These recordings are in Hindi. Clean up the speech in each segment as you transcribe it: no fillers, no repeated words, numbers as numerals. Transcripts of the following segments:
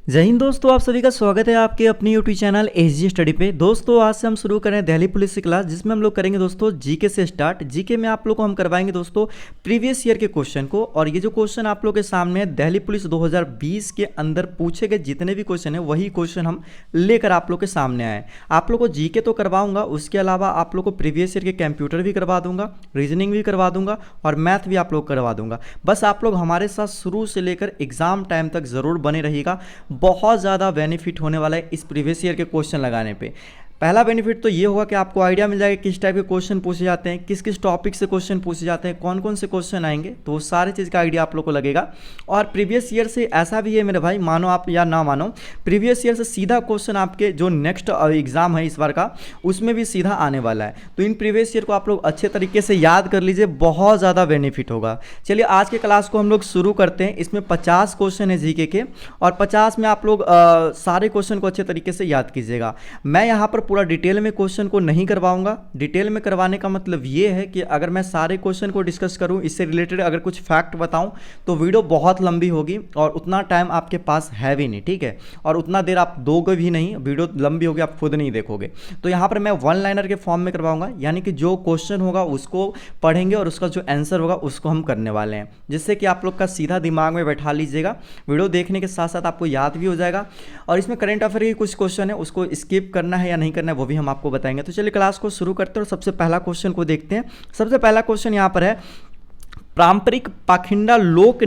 जय हिंद दोस्तों, आप सभी का स्वागत है आपके अपने यूट्यूब चैनल एसजी स्टडी पे। दोस्तों आज से हम शुरू करें दिल्ली पुलिस की क्लास, जिसमें हम लोग करेंगे दोस्तों जीके से स्टार्ट। जीके में आप लोग को हम करवाएंगे दोस्तों प्रीवियस ईयर के क्वेश्चन को। और ये जो क्वेश्चन आप लोग के सामने है दिल्ली पुलिस 2020 के अंदर पूछे गए जितने भी क्वेश्चन है वही क्वेश्चन हम लेकर आप लोग के सामने आए। आप लोग को जीके तो करवाऊंगा, उसके अलावा आप लोग को प्रीवियस ईयर के कंप्यूटर भी करवा दूंगा, रीजनिंग भी करवा दूंगा और मैथ भी आप लोग करवा दूंगा। बस आप लोग हमारे साथ शुरू से लेकर एग्जाम टाइम तक जरूर बने रहिएगा। बहुत ज़्यादा बेनिफिट होने वाला है इस प्रीवियस ईयर के क्वेश्चन लगाने पे। पहला बेनिफिट तो ये होगा कि आपको आइडिया मिल जाएगा किस टाइप के क्वेश्चन पूछे जाते हैं, किस किस टॉपिक से क्वेश्चन पूछे जाते हैं, कौन कौन से क्वेश्चन आएंगे, तो वो सारे चीज़ का आइडिया आप लोग को लगेगा। और प्रीवियस ईयर से ऐसा भी है मेरे भाई, मानो आप या ना मानो, प्रीवियस ईयर से सीधा क्वेश्चन आपके जो नेक्स्ट एग्जाम है इस बार का, उसमें भी सीधा आने वाला है। तो इन प्रीवियस ईयर को आप लोग अच्छे तरीके से याद कर लीजिए, बहुत ज़्यादा बेनिफिट होगा। चलिए आज के क्लास को हम लोग शुरू करते हैं। इसमें 50 क्वेश्चन है जीके के और 50 में आप लोग सारे क्वेश्चन को अच्छे तरीके से याद कीजिएगा। मैं यहाँ पर पूरा डिटेल में क्वेश्चन को नहीं करवाऊंगा। डिटेल में करवाने का मतलब ये है कि अगर मैं सारे क्वेश्चन को डिस्कस करूं, इससे रिलेटेड अगर कुछ फैक्ट बताऊं तो वीडियो बहुत लंबी होगी और उतना टाइम आपके पास है भी नहीं, ठीक है। और उतना देर आप दोगे भी नहीं, वीडियो लंबी होगी, आप खुद नहीं देखोगे। तो यहाँ पर मैं वन लाइनर के फॉर्म में करवाऊंगा, यानी कि जो क्वेश्चन होगा उसको पढ़ेंगे और उसका जो आंसर होगा उसको हम करने वाले हैं, जिससे कि आप लोग का सीधा दिमाग में बैठा लीजिएगा। वीडियो देखने के साथ साथ आपको याद भी हो जाएगा। और इसमें करंट अफेयर के कुछ क्वेश्चन है, उसको स्किप करना है या नहीं करना है वो भी हम आपको बताएंगे। तो चलिए क्लास को शुरू करते हैं और सबसे पहला क्वेश्चन को देखते हैं। सबसे पहला क्वेश्चन यहाँ पर है, पारंपरिक पाखंडा लोक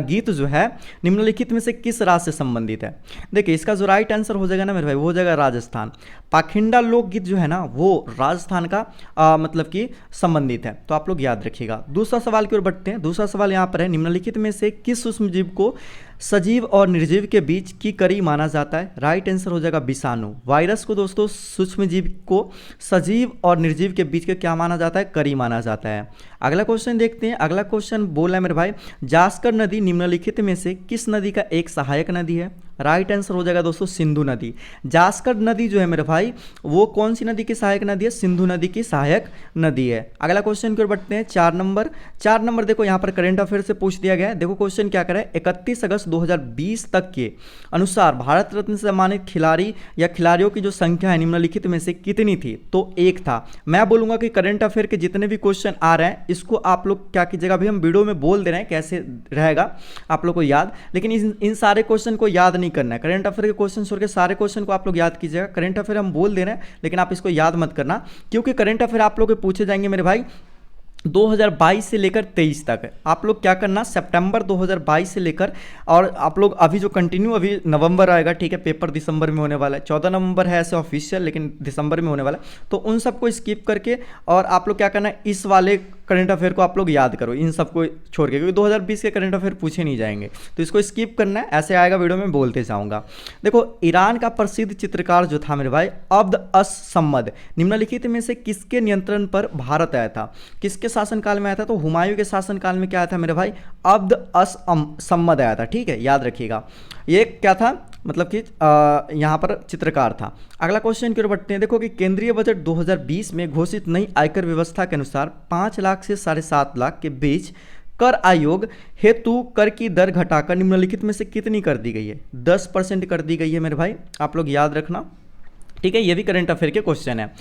गीत जो है निम्नलिखित में से किस राज्य से संबंधित है। देखिए इसका जो राइट आंसर हो जाएगा ना मेरे भाई, वो हो जाएगा राजस्थान। पाखंडा लोकगीत जो है ना वो राजस्थान का मतलब कि संबंधित है, तो आप लोग याद रखिएगा। दूसरा सवाल की ओर बढ़ते हैं। दूसरा सवाल यहाँ पर है, निम्नलिखित में से किस सूक्ष्मजीव को सजीव और निर्जीव के बीच की कड़ी माना जाता है। राइट आंसर हो जाएगा विषाणु। वायरस को दोस्तों सूक्ष्मजीव को सजीव और निर्जीव के बीच के क्या माना जाता है, कड़ी माना जाता है। अगला क्वेश्चन देखते हैं। अगला क्वेश्चन बोला है मेरे भाई, जास्कर नदी निम्नलिखित में से किस नदी का एक सहायक नदी है। राइट आंसर हो जाएगा दोस्तों सिंधु नदी। जास्कर नदी जो है मेरे भाई वो कौन सी नदी की सहायक नदी है, सिंधु नदी की सहायक नदी है। अगला क्वेश्चन की ओर बढ़ते हैं। 4 नंबर देखो यहाँ पर करंट अफेयर से पूछ दिया गया है। देखो क्वेश्चन क्या करे, 31 अगस्त 2020 तक के अनुसार भारत रत्न से सम्मानित खिलाड़ी या खिलाड़ियों की जो संख्या है निम्नलिखित में से कितनी थी, तो 1 था। मैं बोलूंगा कि करंट अफेयर के जितने भी क्वेश्चन आ रहे हैं इसको आप लोग क्या कीजिएगा, अभी हम वीडियो में बोल दे रहे हैं कैसे रहेगा आप लोग को याद, लेकिन इन सारे क्वेश्चन को याद नहीं करना है। करंट अफेयर के क्वेश्चन छोड़ के सारे क्वेश्चन को आप लोग याद कीजिएगा। करंट अफेयर हम बोल दे रहे हैं लेकिन आप इसको याद मत करना, क्योंकि करंट अफेयर आप लोग के पूछे जाएंगे मेरे भाई 2022 से लेकर 23 तक। आप लोग क्या करना, सितंबर 2022 से लेकर, और आप लोग अभी जो कंटिन्यू अभी नवंबर आएगा, ठीक है, पेपर दिसंबर में होने वाला है। 14 नवंबर है ऐसे ऑफिशियल, लेकिन दिसंबर में होने वाला है। तो उन सबको स्किप करके और आप लोग क्या करना है, इस वाले करंट अफेयर को आप लोग याद करो, इन सबको छोड़ के, क्योंकि 2020 के करंट अफेयर पूछे नहीं जाएंगे, तो इसको स्किप करना है। ऐसे आएगा वीडियो में बोलते जाऊंगा। देखो ईरान का प्रसिद्ध चित्रकार जो था मेरे भाई अब्द अस सम्मद, निम्नलिखित में से किसके नियंत्रण पर भारत आया था, किसके शासनकाल में आया था, तो हुमायूं के शासनकाल में क्या आया था मेरे भाई, अब्द अस सम्मद आया था, ठीक है, याद रखिएगा। ये क्या था, मतलब कि यहाँ पर चित्रकार था। अगला क्वेश्चन की ओर बढ़ते हैं। देखो कि केंद्रीय बजट 2020 में घोषित नई आयकर व्यवस्था के अनुसार 5 लाख से 7.5 लाख के बीच कर आयोग हेतु कर की दर घटाकर निम्नलिखित में से कितनी कर दी गई है। 10% कर दी गई है मेरे भाई, आप लोग याद रखना, ठीक है। ये भी करंट अफेयर के क्वेश्चन है,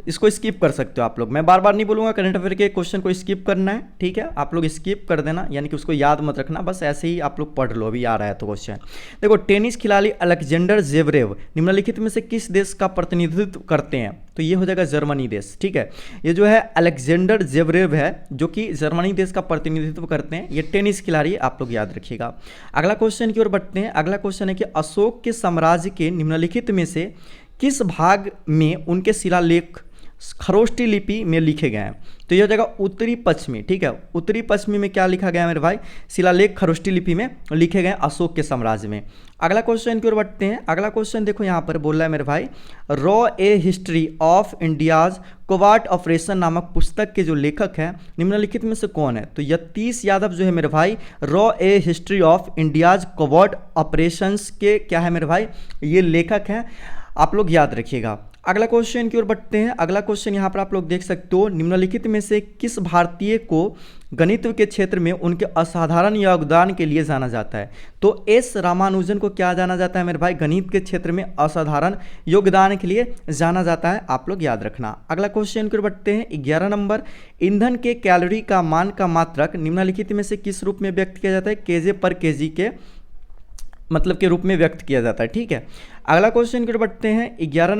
इसको स्किप कर सकते हो आप लोग। मैं बार बार नहीं बोलूंगा करंट अफेयर के क्वेश्चन को स्किप करना है, ठीक है, आप लोग स्किप कर देना, यानी कि उसको याद मत रखना, बस ऐसे ही आप लोग पढ़ लो, अभी आ रहा है तो क्वेश्चन। देखो टेनिस खिलाड़ी अलेक्जेंडर जेवरेव निम्नलिखित में से किस देश का प्रतिनिधित्व करते हैं, तो ये हो जाएगा जर्मनी देश, ठीक है। ये जो है अलेक्जेंडर जेवरेव है जो कि जर्मनी देश का प्रतिनिधित्व करते हैं, ये टेनिस खिलाड़ी, आप लोग याद रखिएगा। अगला क्वेश्चन की ओर बढ़ते हैं। अगला क्वेश्चन है कि अशोक के साम्राज्य के निम्नलिखित में से किस भाग में उनके शिलालेख खरोष्टी लिपि में लिखे गए हैं, तो यह हो जाएगा उत्तरी पश्चिमी, ठीक है। उत्तरी पश्चिमी में क्या लिखा गया मेरे भाई, शिलालेख खरोष्टी लिपि में लिखे गए अशोक के साम्राज्य में। अगला क्वेश्चन की ओर बढ़ते हैं। अगला क्वेश्चन देखो यहाँ पर बोल रहा है मेरे भाई, रॉ a history of India's covert operation नामक पुस्तक के जो लेखक हैं निम्नलिखित में से कौन है, तो यतीश यादव जो है मेरे भाई रॉ a history of India's covert operations के क्या है मेरे भाई, ये लेखक हैं, आप लोग याद रखिएगा। अगला क्वेश्चन की ओर बढ़ते हैं। अगला क्वेश्चन यहाँ पर आप लोग देख सकते हो, निम्नलिखित में से किस भारतीय को गणित के क्षेत्र में उनके असाधारण योगदान के लिए जाना जाता है? तो एस रामानुजन को क्या जाना जाता है मेरे भाई? गणित के क्षेत्र में असाधारण योगदान के लिए जाना जाता है, आप लोग याद रखना। अगला क्वेश्चन की ओर बढ़ते हैं। 11 नंबर, ईंधन के कैलोरी का मान का मात्रक निम्नलिखित में से किस रूप में व्यक्त किया जाता है? केजे पर केजी के मतलब के रूप में व्यक्त किया जाता है। ठीक है, अगला क्वेश्चन की ओर बढ़ते हैं। 12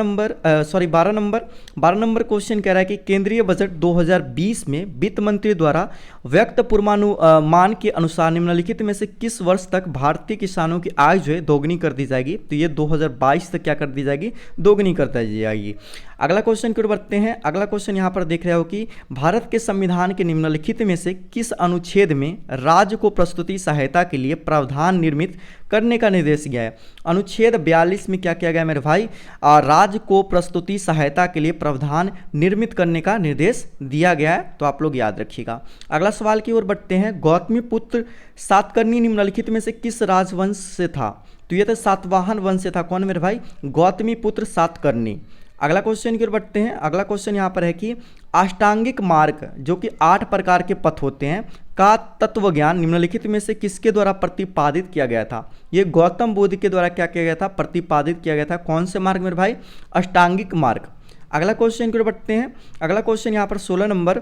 नंबर क्वेश्चन कह रहा है कि केंद्रीय बजट 2020 में वित्त मंत्री द्वारा व्यक्त पूर्वानुमान के अनुसार निम्नलिखित में से किस वर्ष तक भारतीय किसानों की आय जो है दोगुनी कर दी जाएगी? तो ये 2022 तक क्या कर दी जाएगी? दोगुनी कर दी जाएगी। अगला क्वेश्चन की ओर बढ़ते हैं। अगला क्वेश्चन यहाँ पर देख रहे हो कि भारत के संविधान के निम्नलिखित में से किस अनुच्छेद में राज्य को प्रस्तुति सहायता के लिए प्रावधान निर्मित करने का निर्देश दिया है? अनुच्छेद 42 में क्या किया गया मेरे भाई? राज्य को प्रस्तुति सहायता के लिए प्रावधान निर्मित करने का निर्देश दिया गया है, तो आप लोग याद रखिएगा। अगला सवाल की ओर बढ़ते हैं। गौतमीपुत्र सातकर्णी निम्नलिखित में से किस राजवंश से था? तो ये तो सातवाहन वंश से था। कौन मेरे भाई? गौतमीपुत्र सातकर्णी। अगला क्वेश्चन की ओर बढ़ते हैं। अगला क्वेश्चन यहाँ पर है कि अष्टांगिक मार्ग जो कि 8 प्रकार के पथ होते हैं का तत्व ज्ञान निम्नलिखित में से किसके द्वारा प्रतिपादित किया गया था? ये गौतम बुद्ध के द्वारा क्या किया गया था? प्रतिपादित किया गया था। कौन से मार्ग मेरे भाई? अष्टांगिक मार्ग। अगला क्वेश्चन की ओर बढ़ते हैं। अगला क्वेश्चन यहाँ पर 16 नंबर,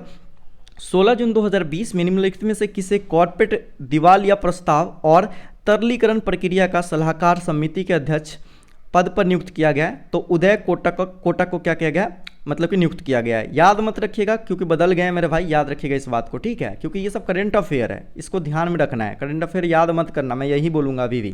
16 जून 2020 में निम्नलिखित में से किसे कॉर्पोरेट दिवालिया प्रस्ताव और तरलीकरण प्रक्रिया का सलाहकार समिति के अध्यक्ष पद पर नियुक्त किया गया है? तो उदय कोटक को क्या किया गया? मतलब कि नियुक्त किया गया है। याद मत रखिएगा क्योंकि बदल गए हैं मेरे भाई, याद रखिएगा इस बात को, ठीक है? क्योंकि ये सब करंट अफेयर है, इसको ध्यान में रखना है। करंट अफेयर याद मत करना, मैं यही बोलूँगा अभी भी।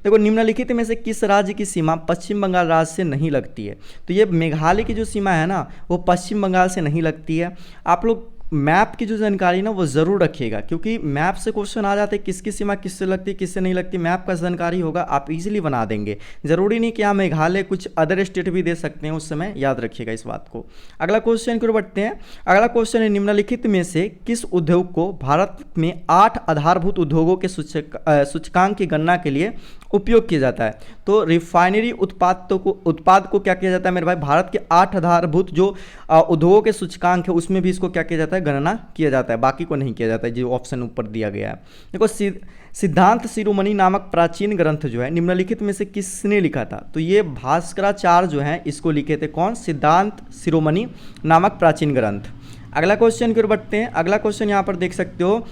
देखो, निम्नलिखित में से किस राज्य की सीमा पश्चिम बंगाल राज्य से नहीं लगती है? तो ये मेघालय की जो सीमा है ना, वो पश्चिम बंगाल से नहीं लगती है। आप लोग मैप की जो जानकारी ना वो ज़रूर रखिएगा, क्योंकि मैप से क्वेश्चन आ जाते हैं किसकी सीमा किससे लगती है किससे नहीं लगती। मैप का जानकारी होगा आप इजीली बना देंगे। ज़रूरी नहीं कि आप मेघालय, कुछ अदर स्टेट भी दे सकते हैं उस समय, याद रखिएगा इस बात को। अगला क्वेश्चन की ओर बढ़ते हैं। अगला क्वेश्चन है, निम्नलिखित में से किस उद्योग को भारत में 8 आधारभूत उद्योगों के सूचकांक की गणना के लिए उपयोग किया जाता है? तो रिफाइनरी उत्पाद को क्या किया जाता है मेरे भाई? भारत के 8 आधारभूत जो उद्योगों के सूचकांक है उसमें भी इसको क्या किया जाता है? गणना किया जाता है, बाकी को नहीं किया जाता है, जो ऑप्शन ऊपर दिया गया है। देखो, सिद्धांत शिरोमणि नामक प्राचीन ग्रंथ जो है निम्नलिखित में से किसने लिखा था? तो ये भास्कराचार्य जो है इसको लिखे थे। कौन? सिद्धांत शिरोमणि नामक प्राचीन ग्रंथ। अगला क्वेश्चन की ओर बढ़ते हैं। अगला क्वेश्चन यहाँ पर देख सकते हो,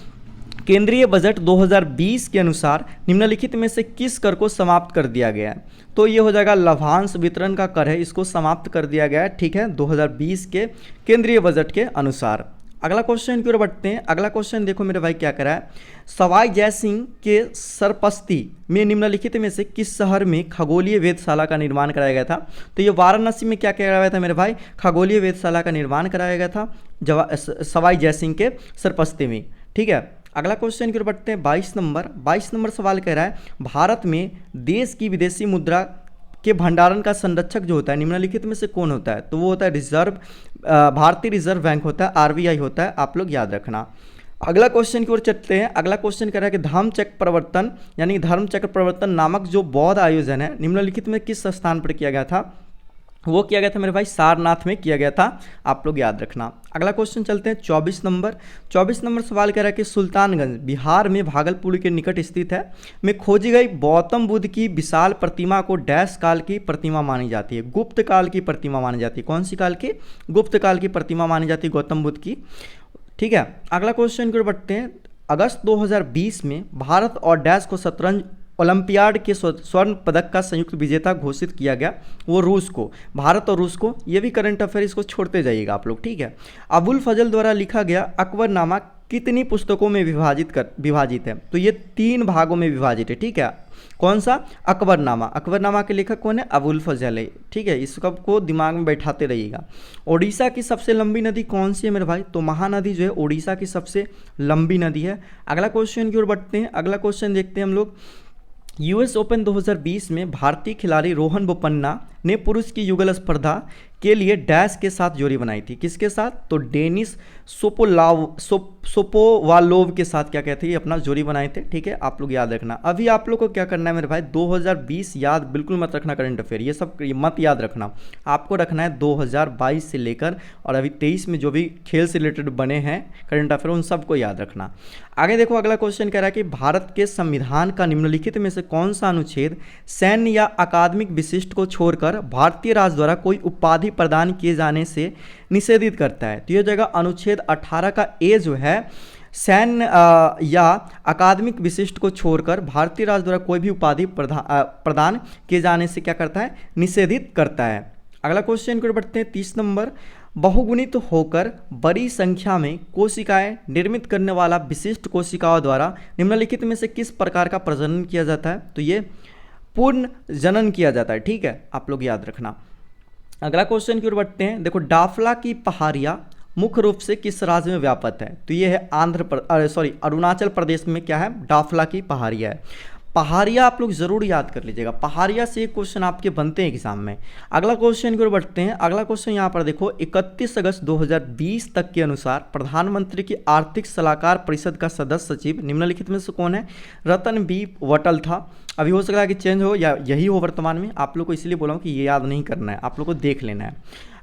केंद्रीय बजट 2020 के अनुसार निम्नलिखित में से किस कर को समाप्त कर दिया गया है? तो ये हो जाएगा लाभांश वितरण का कर है, इसको समाप्त कर दिया गया है, ठीक है, 2020 के केंद्रीय बजट के अनुसार। अगला क्वेश्चन की ओर बढ़ते हैं। अगला क्वेश्चन देखो मेरे भाई क्या कह रहा है, सवाई जयसिंह के सरपस्ती में निम्नलिखित में से किस शहर में खगोलीय वेधशाला का निर्माण कराया गया था? तो ये वाराणसी में क्या कराया गया था मेरे भाई? खगोलीय वेधशाला का निर्माण कराया गया था सवाई जयसिंह के सरपस्ती में, ठीक है। अगला क्वेश्चन की ओर बढ़ते हैं। 22 नंबर सवाल कह रहा है, भारत में देश की विदेशी मुद्रा के भंडारण का संरक्षक जो होता है निम्नलिखित में से कौन होता है? तो वो होता है भारतीय रिजर्व बैंक होता है, RBI होता है, आप लोग याद रखना। अगला क्वेश्चन की ओर चलते हैं। अगला क्वेश्चन कह रहा है कि धर्म चक्र प्रवर्तन नामक जो बौद्ध आयोजन है निम्नलिखित में किस स्थान पर किया गया था? वो किया गया था मेरे भाई सारनाथ में किया गया था, आप लोग याद रखना। अगला क्वेश्चन चलते हैं 24 नंबर सवाल कह रहा है कि सुल्तानगंज बिहार में भागलपुर के निकट स्थित है में खोजी गई गौतम बुद्ध की विशाल प्रतिमा को डैश काल की प्रतिमा मानी जाती है? गुप्त काल की प्रतिमा मानी जाती है। कौन सी काल की? गुप्त काल की प्रतिमा मानी जाती है गौतम बुद्ध की, ठीक है। अगला क्वेश्चन की ओर बढ़ते हैं। अगस्त 2020 में भारत और डैश को शतरंज ओलंपियाड के स्वर्ण पदक का संयुक्त विजेता घोषित किया गया, वो रूस को, भारत और रूस को। ये भी करंट अफेयर, इसको छोड़ते जाइएगा आप लोग, ठीक है। अबुल फजल द्वारा लिखा गया अकबरनामा कितनी पुस्तकों में विभाजित है? तो ये 3 भागों में विभाजित है, ठीक है। कौन सा? अकबरनामा के लेखक कौन है? अबुल फजल है, ठीक है। इसको दिमाग में बैठाते रहिएगा। ओडिशा की सबसे लंबी नदी कौन सी है मेरे भाई? तो महानदी जो है ओडिशा की सबसे लंबी नदी है। अगला क्वेश्चन की ओर बढ़ते हैं। अगला क्वेश्चन देखते हैं हम लोग। US ओपन 2020 में भारतीय खिलाड़ी रोहन बोपन्ना ने पुरुष की युगल स्पर्धा के लिए डैश के साथ जोड़ी बनाई थी, किसके साथ? तो डेनिस सोपोवालोव के साथ क्या कहते हैं अपना जोड़ी बनाए थे। ठीक है, आप लोग याद रखना। अभी आप लोग को क्या करना है मेरे भाई, 2020 याद बिल्कुल मत रखना, करंट अफेयर ये सब मत याद रखना, आपको रखना है 2022 से लेकर और अभी 23 में जो भी खेल से रिलेटेड बने हैं करंट अफेयर उन सबको याद रखना। आगे देखो अगला क्वेश्चन कह रहा है कि भारत के संविधान का निम्नलिखित में से कौन सा अनुच्छेद सैन्य या अकादमिक विशिष्ट को छोड़कर भारतीय राज द्वारा कोई उपाधि प्रदान किए जाने से निषेधित करता है? तो यह जगह अनुच्छेद 18 का ए जो है सैन्य या अकादमिक विशिष्ट को छोड़कर भारतीय राज द्वारा कोई भी उपाधि प्रदान किए जाने से क्या करता है? निषेधित करता है। अगला क्वेश्चन को बढ़ते हैं 30 नंबर। बहुगुणित होकर बड़ी संख्या में कोशिकाएं निर्मित करने वाला विशिष्ट कोशिकाओं द्वारा निम्नलिखित में से किस प्रकार का प्रजनन किया जाता है? तो ये पूर्ण जनन किया जाता है। ठीक है, आप लोग याद रखना। अगला क्वेश्चन की ओर बढ़ते हैं। देखो डाफला की पहाड़ियाँ मुख्य रूप से किस राज्य में व्याप्त है? तो ये है अरुणाचल प्रदेश में क्या है? डाफला की पहाड़ियाँ है। पहाड़ियाँ आप लोग जरूर याद कर लीजिएगा, पहाड़ियाँ से एक क्वेश्चन आपके बनते हैं एग्जाम में। अगला क्वेश्चन की ओर बढ़ते हैं। अगला क्वेश्चन यहाँ पर देखो 31 अगस्त 2020 तक के अनुसार प्रधानमंत्री की आर्थिक सलाहकार परिषद का सदस्य सचिव निम्नलिखित में से कौन है? रतन बी वटल था। अभी हो सकता है कि चेंज हो या यही हो वर्तमान में, आप लोग को इसलिए बोला हूँ कि ये याद नहीं करना है, आप लोग को देख लेना है।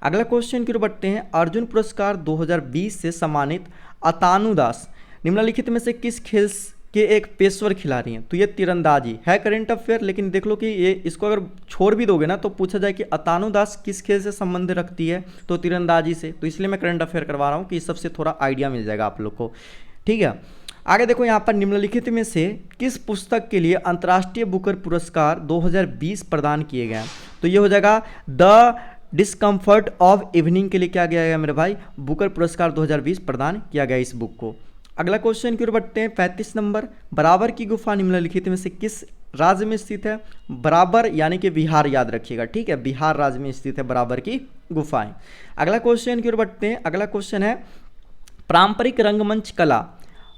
अगला क्वेश्चन की ओर बढ़ते हैं। अर्जुन पुरस्कार 2020 से सम्मानित अतानु दास निम्नलिखित में से किस खेल के एक पेशेवर खिलाड़ी हैं? तो ये तीरंदाजी है, करंट अफेयर, लेकिन देख लो कि ये इसको अगर छोड़ भी दोगे ना तो पूछा जाए कि अतानु दास किस खेल से संबंध रखती है? तो तीरंदाजी से। तो इसलिए मैं करंट अफेयर करवा रहा हूँ कि इस सबसे थोड़ा आइडिया मिल जाएगा आप लोग को। ठीक है, आगे देखो यहाँ पर निम्नलिखित में से किस पुस्तक के लिए अंतर्राष्ट्रीय बुकर पुरस्कार 2020 प्रदान किए गए हैं? तो ये हो जाएगा द डिस्कम्फर्ट ऑफ इवनिंग के लिए क्या किया गया मेरे भाई? बुकर पुरस्कार 2020 प्रदान किया गया इस बुक को। अगला क्वेश्चन की ओर बढ़ते हैं 35 नंबर। बराबर की गुफा निम्नलिखित में से किस राज्य में स्थित है? बराबर यानी कि बिहार, याद रखिएगा। ठीक है, बिहार राज्य में स्थित है बराबर की गुफाएं। अगला क्वेश्चन की ओर बढ़ते हैं। अगला क्वेश्चन है पारंपरिक रंगमंच कला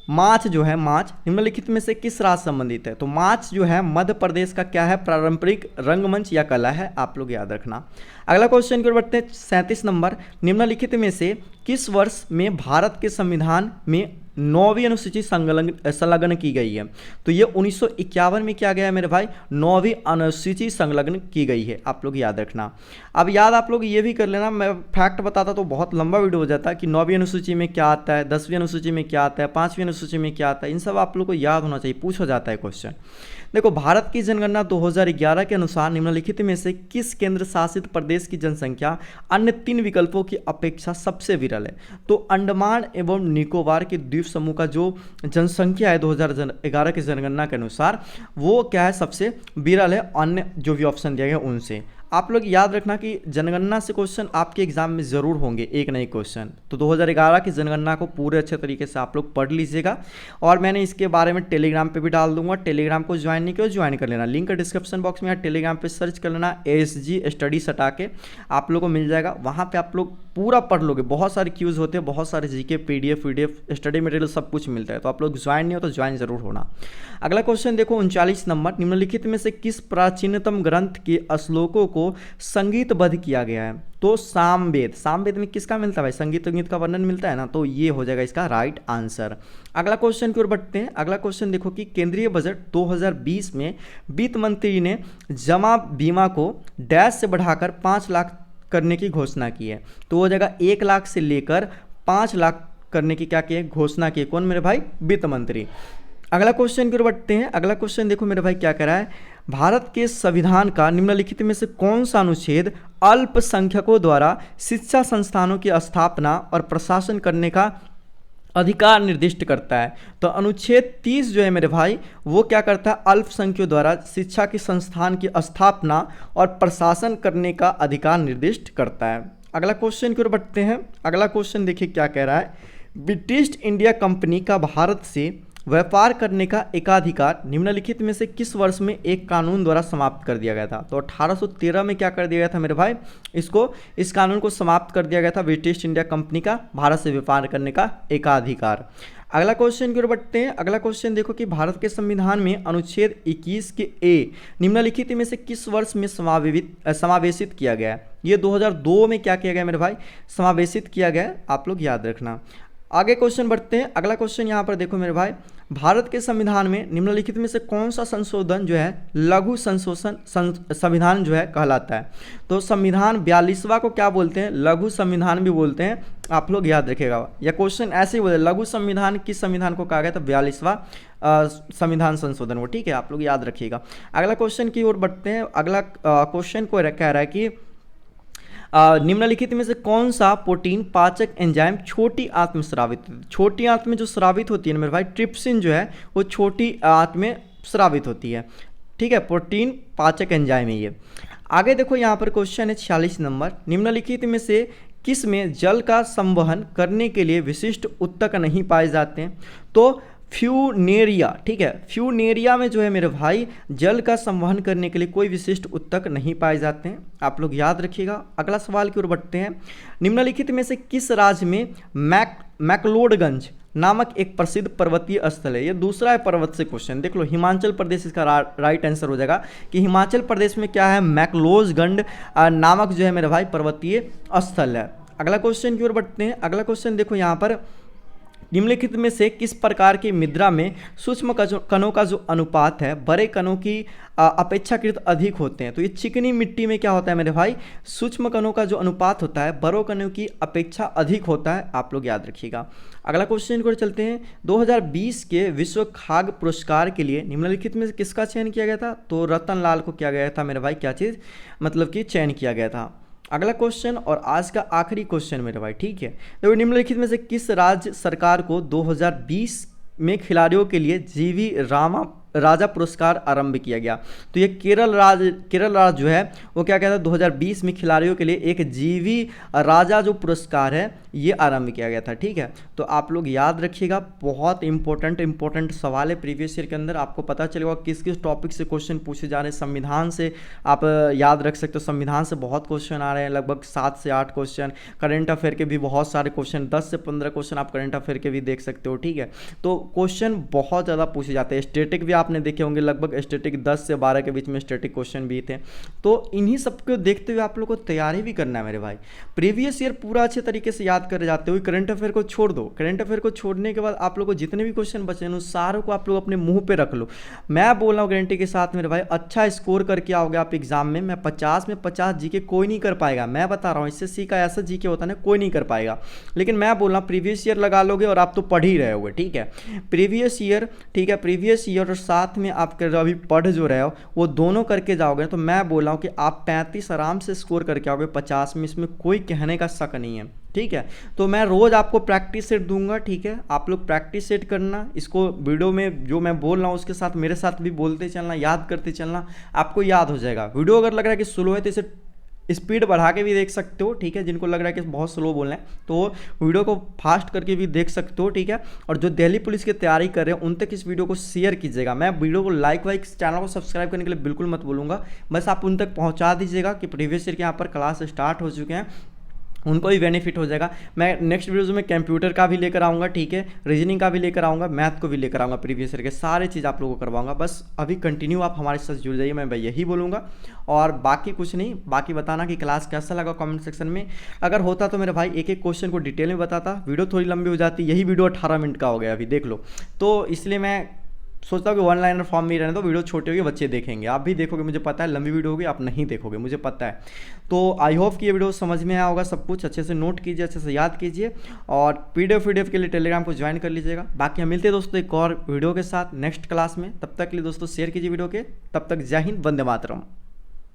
माच जो है, माच निम्नलिखित में से किस राज्य संबंधित है? तो माच जो है मध्य प्रदेश का क्या है? पारंपरिक रंगमंच या कला है, आप लोग याद रखना। अगला क्वेश्चन की ओर बढ़ते हैं 37 नंबर। निम्नलिखित में से किस वर्ष में भारत के संविधान में 9वीं अनुसूची संलग्न की गई है? तो ये 1951 में क्या गया है मेरे भाई? 9वीं अनुसूची संलग्न की गई है, आप लोग याद रखना। अब याद आप लोग ये भी कर लेना, मैं फैक्ट बताता तो बहुत लंबा वीडियो हो जाता है कि 9वीं अनुसूची में क्या आता है, 10वीं अनुसूची में क्या आता है, 5वीं अनुसूची में क्या आता है, इन सब आप लोग को याद होना चाहिए, पूछा जाता है क्वेश्चन। देखो भारत की जनगणना 2011 के अनुसार निम्नलिखित में से किस केंद्र शासित प्रदेश की जनसंख्या अन्य 3 विकल्पों की अपेक्षा सबसे विरल है? तो अंडमान एवं निकोबार के द्वीप समूह का जो जनसंख्या है 2011 की जनगणना के अनुसार वो क्या है? सबसे विरल है अन्य जो भी ऑप्शन दिया गया उनसे। आप लोग याद रखना कि जनगणना से क्वेश्चन आपके एग्जाम में जरूर होंगे, एक नए क्वेश्चन। तो 2011 की जनगणना को पूरे अच्छे तरीके से आप लोग पढ़ लीजिएगा और मैंने इसके बारे में टेलीग्राम पे भी डाल दूंगा। टेलीग्राम को ज्वाइन नहीं किया ज्वाइन कर लेना, लिंक डिस्क्रिप्शन बॉक्स में या टेलीग्राम पे सर्च कर लेना ASG स्टडी सटा के, आप लोग को मिल जाएगा। वहाँ पर आप लोग पूरा पढ़ लोगे, बहुत सारे क्यूज होते हैं, बहुत सारे जीके PDF स्टडी मटेरियल सब कुछ मिलता है। तो आप लोग ज्वाइन नहीं हो तो ज्वाइन जरूर होना। अगला क्वेश्चन देखो 39 नंबर। निम्नलिखित में से किस प्राचीनतम ग्रंथ के श्लोकों को संगीतबद्ध किया गया है? तो सामवेद। सामवेद में किसका मिलता है भाई? संगीत का वर्णन मिलता है ना, तो ये हो जाएगा इसका राइट आंसर। अगला क्वेश्चन की ओर बढ़ते हैं। अगला क्वेश्चन देखो कि केंद्रीय बजट 2020 में वित्त मंत्री ने जमा बीमा को डैश से बढ़ाकर 5 लाख करने की घोषणा की है। तो वो जगह 1 लाख से लेकर 5 लाख करने की क्या की है? घोषणा की। कौन मेरे भाई? वित्त मंत्री। अगला क्वेश्चन की ओर बढ़ते हैं। अगला क्वेश्चन देखो मेरे भाई क्या कह रहा है? भारत के संविधान का निम्नलिखित में से कौन सा अनुच्छेद अल्पसंख्यकों द्वारा शिक्षा संस्थानों की स्थापना और प्रशासन करने का अधिकार निर्दिष्ट करता है? तो अनुच्छेद 30 जो है मेरे भाई वो क्या करता है? अल्पसंख्यकों द्वारा शिक्षा के संस्थान की स्थापना और प्रशासन करने का अधिकार निर्दिष्ट करता है। अगला क्वेश्चन की ओर बढ़ते हैं। अगला क्वेश्चन देखिए क्या कह रहा है? ब्रिटिश इंडिया कंपनी का भारत से व्यापार करने का एकाधिकार निम्नलिखित में से किस वर्ष में एक कानून द्वारा समाप्त कर दिया गया था? तो 1813 में क्या कर दिया गया था मेरे भाई, इस कानून को समाप्त कर दिया गया था, ब्रिटिश ईस्ट इंडिया कंपनी का भारत से व्यापार करने का एकाधिकार। अगला क्वेश्चन की ओर बढ़ते हैं। अगला क्वेश्चन देखो कि भारत के संविधान में अनुच्छेद 21 के ए निम्नलिखित में से किस वर्ष में समावेशित किया गया है? ये 2002 में क्या किया गया मेरे भाई, समावेशित किया गया, आप लोग याद रखना। आगे क्वेश्चन बढ़ते हैं। अगला क्वेश्चन यहाँ पर देखो मेरे भाई, भारत के संविधान में निम्नलिखित में से कौन सा संशोधन जो है लघु संशोधन संविधान जो है कहलाता है? तो संविधान 42वां को क्या बोलते हैं? लघु संविधान भी बोलते हैं, आप लोग याद रखिएगा। या क्वेश्चन ऐसे ही बोले, लघु संविधान किस संविधान को कहा गया? तो 42वां संविधान संशोधन वो, ठीक है, आप लोग याद रखिएगा। अगला क्वेश्चन की ओर बढ़ते हैं। अगला क्वेश्चन को कह रहा है कि निम्नलिखित में से कौन सा प्रोटीन पाचक एंजाइम छोटी आंत में स्रावित, छोटी आंत में जो स्रावित होती है ना मेरे भाई, ट्रिप्सिन जो है वो छोटी आंत में स्रावित होती है, ठीक है, प्रोटीन पाचक एंजाइम है ये। आगे देखो यहाँ पर क्वेश्चन है 46 नंबर, निम्नलिखित में से किस में जल का संवहन करने के लिए विशिष्ट उत्तक नहीं पाए जाते हैं? तो फ्यूनेरिया, ठीक है, फ्यूनेरिया में जो है मेरे भाई जल का संवहन करने के लिए कोई विशिष्ट उत्तक नहीं पाए जाते हैं, आप लोग याद रखिएगा। अगला सवाल की ओर बढ़ते हैं। निम्नलिखित में से किस राज्य में मैक्लोडगंज नामक एक प्रसिद्ध पर्वतीय स्थल है? ये दूसरा है पर्वत से क्वेश्चन, देख लो, हिमाचल प्रदेश इसका राइट आंसर हो जाएगा कि हिमाचल प्रदेश में क्या है, मैक्लोडगंज नामक जो है मेरे भाई पर्वतीय स्थल है। अगला क्वेश्चन की ओर बढ़ते हैं। अगला क्वेश्चन देखो यहाँ पर, निम्नलिखित में से किस प्रकार की मृदा में सूक्ष्म कणों का जो अनुपात है बड़े कणों की अपेक्षाकृत अधिक होते हैं? तो ये चिकनी मिट्टी में क्या होता है मेरे भाई, सूक्ष्म कणों का जो अनुपात होता है बड़ों कणों की अपेक्षा अधिक होता है, आप लोग याद रखिएगा। अगला क्वेश्चन को चलते हैं। 2020 के विश्व खाद्य पुरस्कार के लिए निम्नलिखित में से किसका चयन किया गया था? तो रतन लाल को किया गया था मेरे भाई, क्या चीज़, मतलब कि चयन किया गया था। अगला क्वेश्चन और आज का आखिरी क्वेश्चन मेरे भाई, ठीक है, तो निम्नलिखित में से किस राज्य सरकार को 2020 में खिलाड़ियों के लिए जीवी राजा पुरस्कार आरंभ किया गया? तो ये केरल राज्य जो है वो क्या कहता है, 2020 में खिलाड़ियों के लिए एक जीवी राजा जो पुरस्कार है ये आरंभ किया गया था, ठीक है। तो आप लोग याद रखिएगा, बहुत इंपॉर्टेंट सवाल है प्रीवियस ईयर के अंदर, आपको पता चलेगा किस किस टॉपिक से क्वेश्चन पूछे जा रहे हैं। संविधान से आप याद रख सकते हो, संविधान से बहुत क्वेश्चन आ रहे हैं, लगभग 7 से 8 क्वेश्चन। करंट अफेयर के भी बहुत सारे क्वेश्चन, 10 से 15 क्वेश्चन आप करंट अफेयर के भी देख सकते हो, ठीक है। तो क्वेश्चन बहुत ज़्यादा पूछे जाते हैं। स्टैटिक भी आपने देखे होंगे, लगभग स्टैटिक 10 से 12 के बीच में स्टैटिक क्वेश्चन भी थे। तो इन्हीं सबको देखते हुए आप लोग को तैयारी भी करना है मेरे भाई। प्रीवियस ईयर पूरा अच्छे तरीके से याद कर जाते हुए करंट अफेयर को छोड़ दो। करंट अफेयर को छोड़ने के बाद आप लोग को जितने भी क्वेश्चन बचे हैं उन सारों को आप लोग अपने मुंह पे रख लो। मैं बोल रहा हूँ गारंटी के साथ मेरे भाई, अच्छा स्कोर करके आओगे आप एग्जाम में। मैं 50 में 50 जीके कोई नहीं कर पाएगा, मैं बता रहा हूँ। एसएससी का ऐसा जीके होता है ना, कोई नहीं कर पाएगा। लेकिन मैं बोल रहा हूँ प्रीवियस ईयर लगा लोगे और आप तो पढ़ ही रहे होगे, ठीक है। प्रीवियस ईयर, ठीक है, प्रीवियस ईयर और साथ में आप अभी पढ़ जो रहे हो वो दोनों करके जाओगे तो मैं बोल रहा हूँ कि आप 35 आराम से स्कोर करके आओगे 50 में, इसमें कोई कहने का शक नहीं है, ठीक है। तो मैं रोज़ आपको प्रैक्टिस सेट दूंगा, ठीक है। आप लोग प्रैक्टिस सेट करना, इसको वीडियो में जो मैं बोल रहा हूँ उसके साथ मेरे साथ भी बोलते चलना, याद करते चलना, आपको याद हो जाएगा। वीडियो अगर लग रहा है कि स्लो है तो इसे स्पीड बढ़ा के भी देख सकते हो, ठीक है। जिनको लग रहा है कि बहुत स्लो बोल रहे हैं तो वीडियो को फास्ट करके भी देख सकते हो, ठीक है। और जो दिल्ली पुलिस की तैयारी कर रहे हैं उन तक इस वीडियो को शेयर कीजिएगा। मैं वीडियो को लाइक चैनल को सब्सक्राइब करने के लिए बिल्कुल मत बोलूँगा, बस आप उन तक पहुँचा दीजिएगा कि प्रीवियस ईयर के यहाँ पर क्लास स्टार्ट हो चुके हैं, उनको भी बेनिफिट हो जाएगा। मैं नेक्स्ट वीडियो में कंप्यूटर का भी लेकर आऊँगा, ठीक है, रीजनिंग का भी लेकर आऊँगा, मैथ को भी लेकर आऊँगा, प्रीवियस ईयर के सारे चीज़ आप लोगों को करवाऊँगा। बस अभी कंटिन्यू आप हमारे साथ जुड़ जाइए, मैं यही बोलूँगा और बाकी कुछ नहीं। बाकी बताना कि क्लास कैसा लगा कमेंट सेक्शन में। अगर होता तो मेरे भाई एक एक क्वेश्चन को डिटेल में बताता, वीडियो थोड़ी लंबी हो जाती, यही वीडियो 18 मिनट का हो गया अभी, देख लो। तो इसलिए मैं सोचता हूँ कि वन लाइनर फॉर्म में ही रहने दो, वीडियो छोटे होगी बच्चे देखेंगे, आप भी देखोगे, मुझे पता है लंबी वीडियो होगी, आप नहीं देखोगे, मुझे पता है। तो आई होप कि ये वीडियो समझ में आया होगा, सब कुछ अच्छे से नोट कीजिए, अच्छे से याद कीजिए और पीडीएफ के लिए टेलीग्राम को ज्वाइन कर लीजिएगा। बाकी हम मिलते हैं दोस्तों एक और वीडियो के साथ नेक्स्ट क्लास में, तब तक के लिए दोस्तों शेयर कीजिए वीडियो के। तब तक जय हिंद, वंदे मातरम।